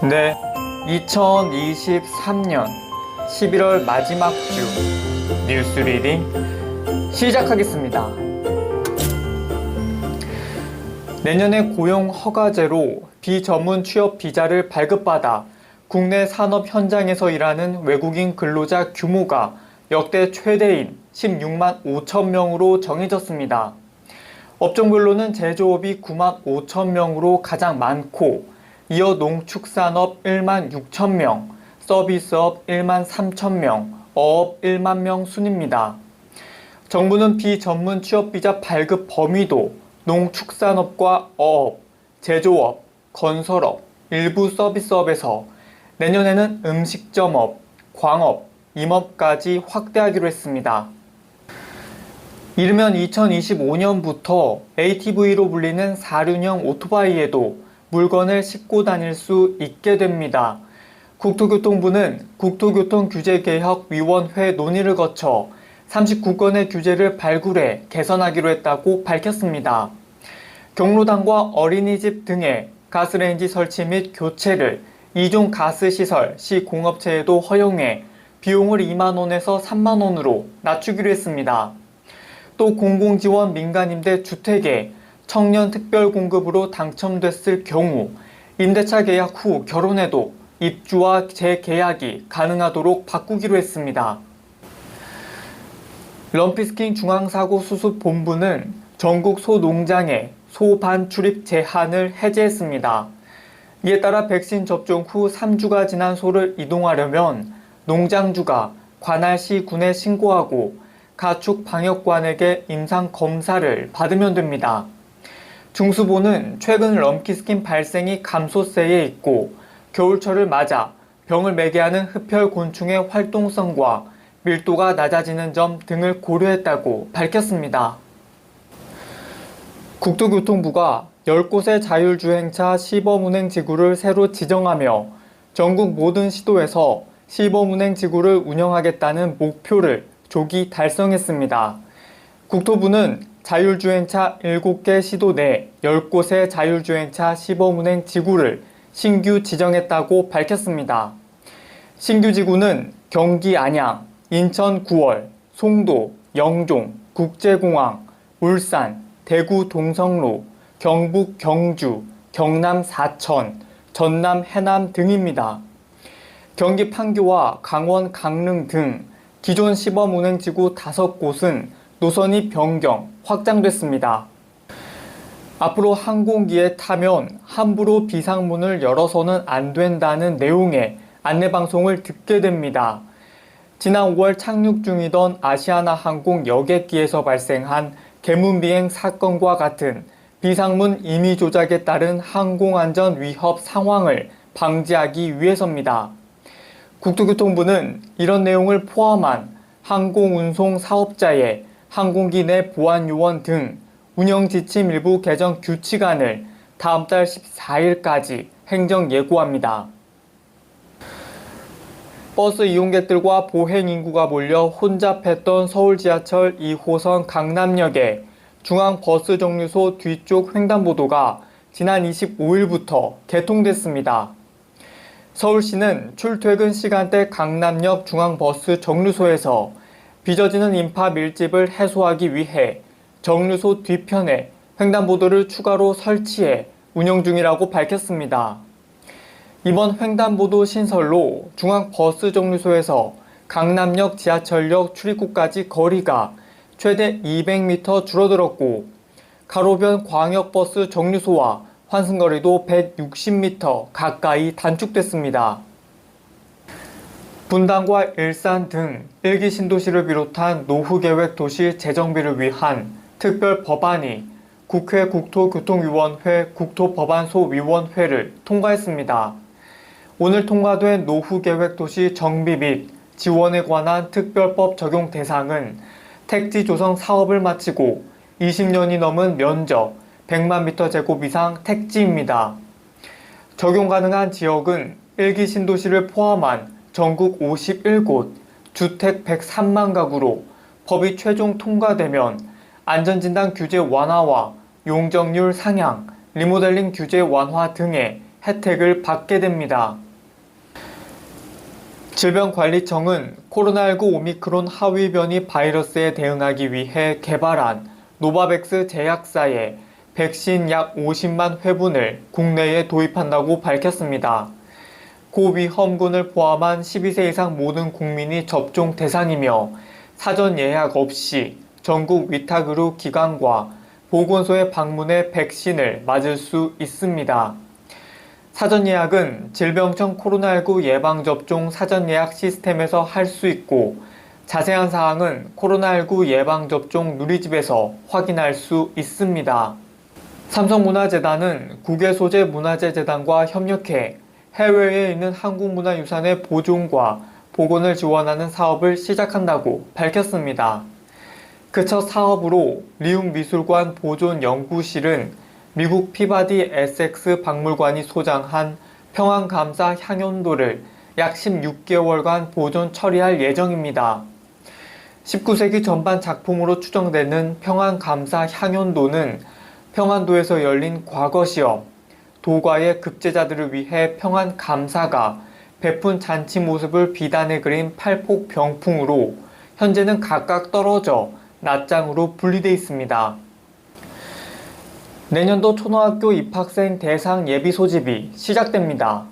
네, 2023년 11월 마지막 주 뉴스 리딩 시작하겠습니다. 내년에 고용 허가제로 비전문 취업 비자를 발급받아 국내 산업 현장에서 일하는 외국인 근로자 규모가 역대 최대인 16만 5천 명으로 정해졌습니다. 업종별로는 제조업이 9만 5천 명으로 가장 많고 이어 농축산업 1만 6천 명, 서비스업 1만 3천 명, 어업 1만 명 순입니다. 정부는 비전문 취업비자 발급 범위도 농축산업과 어업, 제조업, 건설업, 일부 서비스업에서 내년에는 음식점업, 광업, 임업까지 확대하기로 했습니다. 이르면 2025년부터 ATV로 불리는 4륜형 오토바이에도 물건을 싣고 다닐 수 있게 됩니다. 국토교통부는 국토교통규제개혁위원회 논의를 거쳐 39건의 규제를 발굴해 개선하기로 했다고 밝혔습니다. 경로당과 어린이집 등에 가스레인지 설치 및 교체를 2종 가스시설 시공업체에도 허용해 비용을 2만 원에서 3만 원으로 낮추기로 했습니다. 또 공공지원 민간임대 주택에 청년 특별 공급으로 당첨됐을 경우 임대차 계약 후 결혼해도 입주와 재계약이 가능하도록 바꾸기로 했습니다. 럼피스킹 중앙사고수습본부는 전국 소농장의 소 반출입 제한을 해제했습니다. 이에 따라 백신 접종 후 3주가 지난 소를 이동하려면 농장주가 관할시 군에 신고하고 가축 방역관에게 임상검사를 받으면 됩니다. 중수본은 최근 럼피스킨 발생이 감소세에 있고 겨울철을 맞아 병을 매개하는 흡혈곤충의 활동성과 밀도가 낮아지는 점 등을 고려했다고 밝혔습니다. 국토교통부가 10곳의 자율주행차 시범운행지구를 새로 지정하며 전국 모든 시도에서 시범운행지구를 운영하겠다는 목표를 조기 달성했습니다. 국토부는 자율주행차 7개 시도 내 10곳의 자율주행차 시범운행 지구를 신규 지정했다고 밝혔습니다. 신규 지구는 경기 안양, 인천 구월, 송도, 영종, 국제공항, 울산, 대구 동성로, 경북 경주, 경남 사천, 전남 해남 등입니다. 경기 판교와 강원 강릉 등 기존 시범운행지구 5곳은 노선이 변경, 확장됐습니다. 앞으로 항공기에 타면 함부로 비상문을 열어서는 안 된다는 내용의 안내방송을 듣게 됩니다. 지난 5월 착륙 중이던 아시아나항공 여객기에서 발생한 개문비행 사건과 같은 비상문 임의 조작에 따른 항공안전 위협 상황을 방지하기 위해서입니다. 국토교통부는 이런 내용을 포함한 항공운송 사업자의 항공기 내 보안요원 등 운영지침 일부 개정 규칙안을 다음 달 14일까지 행정 예고합니다. 버스 이용객들과 보행 인구가 몰려 혼잡했던 서울 지하철 2호선 강남역의 중앙버스 정류소 뒤쪽 횡단보도가 지난 25일부터 개통됐습니다. 서울시는 출퇴근 시간대 강남역 중앙버스 정류소에서 빚어지는 인파 밀집을 해소하기 위해 정류소 뒤편에 횡단보도를 추가로 설치해 운영 중이라고 밝혔습니다. 이번 횡단보도 신설로 중앙버스 정류소에서 강남역 지하철역 출입구까지 거리가 최대 200m 줄어들었고 가로변 광역버스 정류소와 환승거리도 160m 가까이 단축됐습니다. 분당과 일산 등 1기 신도시를 비롯한 노후계획 도시 재정비를 위한 특별 법안이 국회 국토교통위원회 국토법안소위원회를 통과했습니다. 오늘 통과된 노후계획 도시 정비 및 지원에 관한 특별법 적용 대상은 택지 조성 사업을 마치고 20년이 넘은 면적 100만 m² 이상 택지입니다. 적용 가능한 지역은 1기 신도시를 포함한 전국 51곳, 주택 103만 가구로 법이 최종 통과되면 안전진단 규제 완화와 용적률 상향, 리모델링 규제 완화 등의 혜택을 받게 됩니다. 질병관리청은 코로나19 오미크론 하위 변이 바이러스에 대응하기 위해 개발한 노바백스 제약사의 백신 약 50만 회분을 국내에 도입한다고 밝혔습니다. 고위험군을 포함한 12세 이상 모든 국민이 접종 대상이며 사전 예약 없이 전국 위탁의료 기관과 보건소에 방문해 백신을 맞을 수 있습니다. 사전 예약은 질병청 코로나19 예방접종 사전 예약 시스템에서 할 수 있고 자세한 사항은 코로나19 예방접종 누리집에서 확인할 수 있습니다. 삼성문화재단은 국외소재문화재재단과 협력해 해외에 있는 한국문화유산의 보존과 복원을 지원하는 사업을 시작한다고 밝혔습니다. 그 첫 사업으로 리움미술관 보존연구실은 미국 피바디 에섹스 박물관이 소장한 평안감사 향연도를 약 16개월간 보존 처리할 예정입니다. 19세기 전반 작품으로 추정되는 평안감사 향연도는 평안도에서 열린 과거 시험, 도과의 급제자들을 위해 평안감사가 베푼 잔치 모습을 비단에 그린 팔폭 병풍으로 현재는 각각 떨어져 낱장으로 분리되어 있습니다. 내년도 초등학교 입학생 대상 예비 소집이 시작됩니다.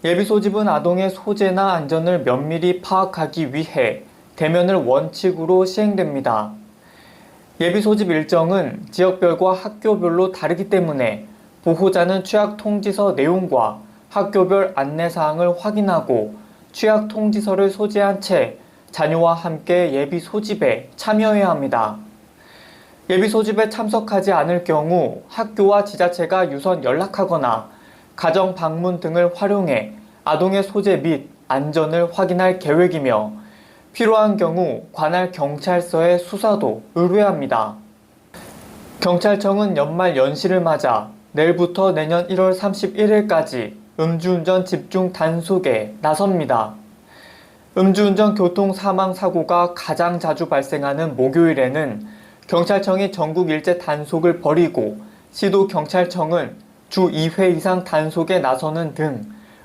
예비 소집은 아동의 소재나 안전을 면밀히 파악하기 위해 대면을 원칙으로 시행됩니다. 예비 소집 일정은 지역별과 학교별로 다르기 때문에 보호자는 취약 통지서 내용과 학교별 안내사항을 확인하고 취약 통지서를 소지한 채 자녀와 함께 예비 소집에 참여해야 합니다. 예비 소집에 참석하지 않을 경우 학교와 지자체가 유선 연락하거나 가정 방문 등을 활용해 아동의 소재 및 안전을 확인할 계획이며 필요한 경우 관할 경찰서에 수사도 의뢰합니다. 경찰청은 연말 연시를 맞아 내일부터 내년 1월 31일까지 음주운전 집중 단속에 나섭니다. 음주운전 교통 사망 사고가 가장 자주 발생하는 목요일에는 경찰청이 전국 일제 단속을 벌이고 시도경찰청은 주 2회 이상 단속에 나서는 등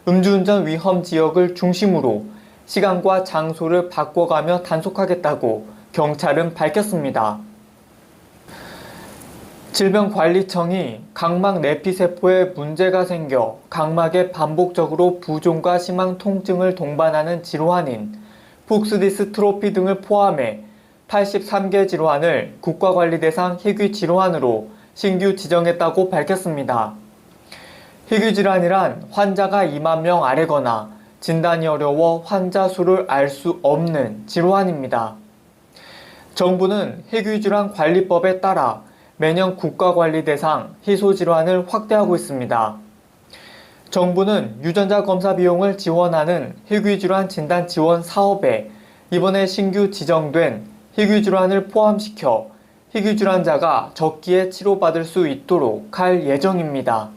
음주운전 위험 지역을 중심으로 시간과 장소를 바꿔가며 단속하겠다고 경찰은 밝혔습니다. 질병관리청이 각막 내피세포에 문제가 생겨 각막에 반복적으로 부종과 심한 통증을 동반하는 질환인 푹스디스트로피 등을 포함해 83개 질환을 국가관리 대상 희귀 질환으로 신규 지정했다고 밝혔습니다. 희귀 질환이란 환자가 2만 명 아래거나 진단이 어려워 환자 수를 알 수 없는 질환입니다. 정부는 희귀질환 관리법에 따라 매년 국가관리 대상 희소질환을 확대하고 있습니다. 정부는 유전자 검사 비용을 지원하는 희귀질환 진단 지원 사업에 이번에 신규 지정된 희귀질환을 포함시켜 희귀질환자가 적기에 치료받을 수 있도록 할 예정입니다.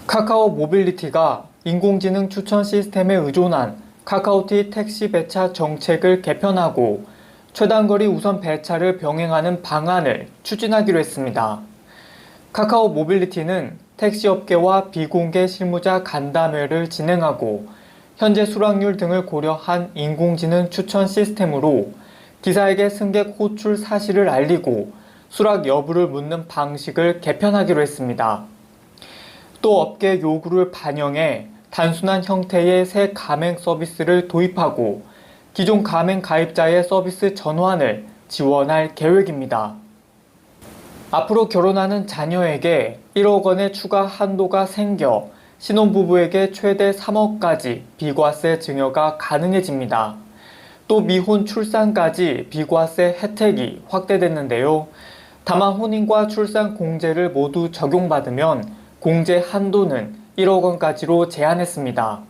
카카오 모빌리티가 인공지능 추천 시스템에 의존한 카카오티 택시 배차 정책을 개편하고 최단거리 우선 배차를 병행하는 방안을 추진하기로 했습니다. 카카오 모빌리티는 택시업계와 비공개 실무자 간담회를 진행하고 현재 수락률 등을 고려한 인공지능 추천 시스템으로 기사에게 승객 호출 사실을 알리고 수락 여부를 묻는 방식을 개편하기로 했습니다. 또 업계 요구를 반영해 단순한 형태의 새 가맹 서비스를 도입하고 기존 가맹 가입자의 서비스 전환을 지원할 계획입니다. 앞으로 결혼하는 자녀에게 1억 원의 추가 한도가 생겨 신혼부부에게 최대 3억까지 비과세 증여가 가능해집니다. 또 미혼 출산까지 비과세 혜택이 확대됐는데요. 다만 혼인과 출산 공제를 모두 적용받으면 공제 한도는 1억 원까지로 제한했습니다.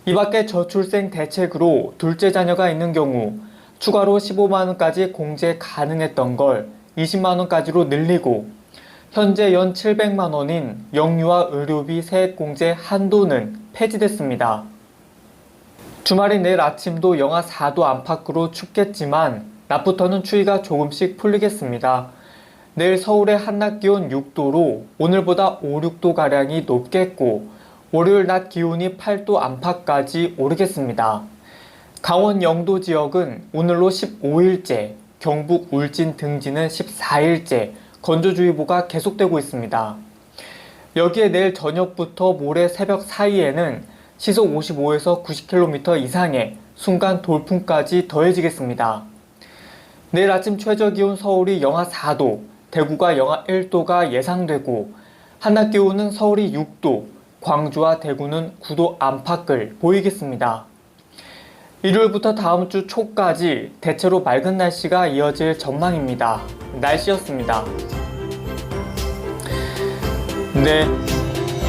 이 밖에 저출생 대책으로 둘째 자녀가 있는 경우 추가로 15만 원까지 공제 가능했던 걸 20만 원까지로 늘리고 현재 연 700만 원인 영유아 의료비 세액 공제 한도는 폐지됐습니다. 주말인 내일 아침도 영하 4도 안팎으로 춥겠지만 낮부터는 추위가 조금씩 풀리겠습니다. 내일 서울의 한낮 기온 6도로 오늘보다 5, 6도가량이 높겠고 월요일 낮 기온이 8도 안팎까지 오르겠습니다. 강원 영도 지역은 오늘로 15일째, 경북 울진 등지는 14일째 건조주의보가 계속되고 있습니다. 여기에 내일 저녁부터 모레 새벽 사이에는 시속 55에서 90km 이상의 순간 돌풍까지 더해지겠습니다. 내일 아침 최저기온 서울이 영하 4도, 대구가 영하 1도가 예상되고 한낮 기온은 서울이 6도, 광주와 대구는 9도 안팎을 보이겠습니다. 일요일부터 다음 주 초까지 대체로 맑은 날씨가 이어질 전망입니다. 날씨였습니다. 네,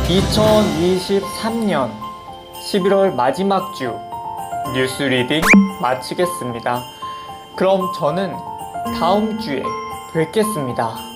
2023년 11월 마지막 주 뉴스 리딩 마치겠습니다. 그럼 저는 다음 주에 뵙겠습니다.